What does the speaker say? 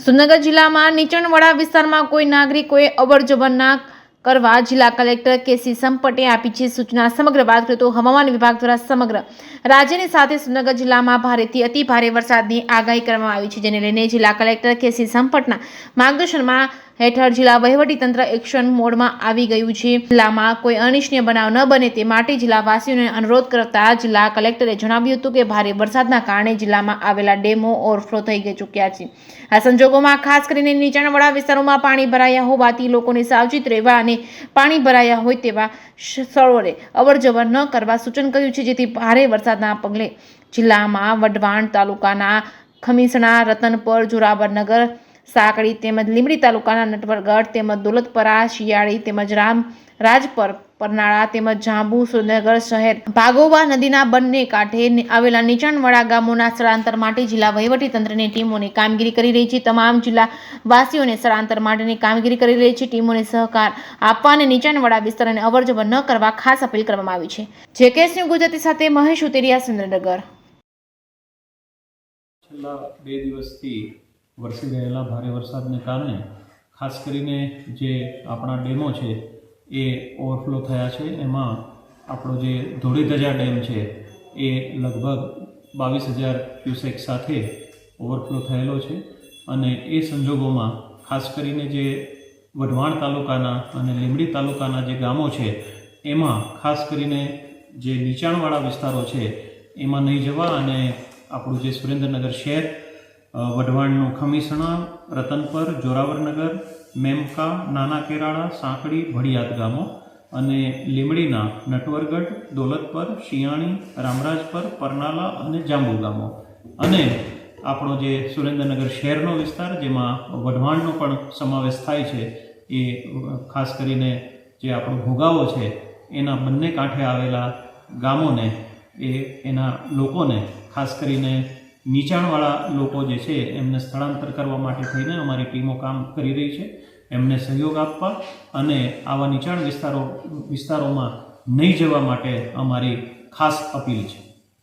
સુરનગર જિલ્લામાં નીચાણવાળા વિસ્તારમાં કોઈ નાગરિકોએ અવરજવર ના કરવા જિલ્લા કલેક્ટર કેસી સંપટે આપી છે સૂચના। સમગ્ર વાત કરીએ તો હવામાન વિભાગ દ્વારા સમગ્ર રાજ્યની સાથે સુરનગર જિલ્લામાં ભારેથી અતિ ભારે વરસાદની આગાહી કરવામાં આવી છે, જેને લઈને જિલ્લા કલેક્ટર કેસી સંપટના માર્ગદર્શનમાં હેઠળ જિલ્લા વહીવટીતંત્ર એક્શન મોડમાં આવી ગયું છે। જિલ્લામાં કોઈ અનિચ્છનીય બનાવ ન બને તે માટે જિલ્લાવાસીઓને અનુરોધ કરતા જિલ્લા કલેક્ટરે જણાવ્યું હતું કે ભારે વરસાદના કારણે જિલ્લામાં આવેલા ડેમો ઓવરફ્લો થઈ ચૂક્યા છે। આ સંજોગોમાં ખાસ કરીને નીચાણવાળા વિસ્તારોમાં પાણી ભરાયા હોવાથી લોકોને સાવચેત રહેવા અને પાણી ભરાયા હોય તેવા સ્થળોએ અવરજવર ન કરવા સૂચન કર્યું છે, જેથી ભારે વરસાદના પગલે જિલ્લામાં વઢવાણ તાલુકાના ખમીસણા, રતનપર, જોરાવરનગર, સાંકળી તેમજ લીંબડી તાલુકાના નટવરગઢ તેમજ દોલતપરા, શિયાળી તેમજ રાજપર, પરનાળા તેમજ જાંબુ, સુરનગર શહેર, ભાગોવા નદીના બંને કાંઠે આવેલા નીચાણવાળા ગામોના સ્થળાંતર માટે જિલ્લા વહીવટીતંત્રની ટીમોની કામગીરી કરી રહી છે। તમામ જિલ્લાવાસીઓને સ્થળાંતર માટેની કામગીરી કરી રહી છે। ટીમોને સહકાર આપવા અને નીચાણવાળા વિસ્તારોને અવરજવર ન કરવા ખાસ અપીલ કરવામાં આવી છે। જેકેએસ ન્યૂઝ ગુજરાતી સાથે મહેશ ઉતેરિયા, સુરેન્દ્રનગર। છેલ્લા 2 દિવસથી વરસી રહેલા ભારે વરસાદને કારણે ખાસ કરીને જે આપણા ડેમો છે એ ઓવરફ્લો થયા છે। એમાં આપણો જે ધોળીધજા ડેમ છે એ લગભગ 22,000 ક્યુસેક સાથે ઓવરફ્લો થયેલો છે અને એ સંજોગોમાં ખાસ કરીને જે વઢવાણ તાલુકાના અને લીંબડી તાલુકાના જે ગામો છે એમાં ખાસ કરીને જે નીચાણવાળા વિસ્તારો છે એમાં નહીં જવા અને આપણું જે સુરેન્દ્રનગર શહેર, વઢવાણનું ખમીસણા, રતનપર, જોરાવરનગર, મેમકા, નાના કેરાળા, સાંકળી, ભડિયાદ ગામો અને લીંબડીના નટવરગઢ, દોલતપર, શિયાળી, રામરાજપર, પરનાલા અને જાંબુ ગામો અને આપણો જે સુરેન્દ્રનગર શહેરનો વિસ્તાર જેમાં વઢવાણનો પણ સમાવેશ થાય છે એ ખાસ કરીને જે આપણો ભોગાવો છે એના બંને કાંઠે આવેલા ગામોને એના લોકોને ખાસ કરીને નીચાણવાળા લોકો જે છે એમને સ્થળાંતર કરવા માટે થઈને અમારી ટીમો કામ કરી રહી છે। એમને સહયોગ આપવા અને આવા નીચાણ વિસ્તારોમાં નહીં જવા માટે અમારી ખાસ અપીલ છે।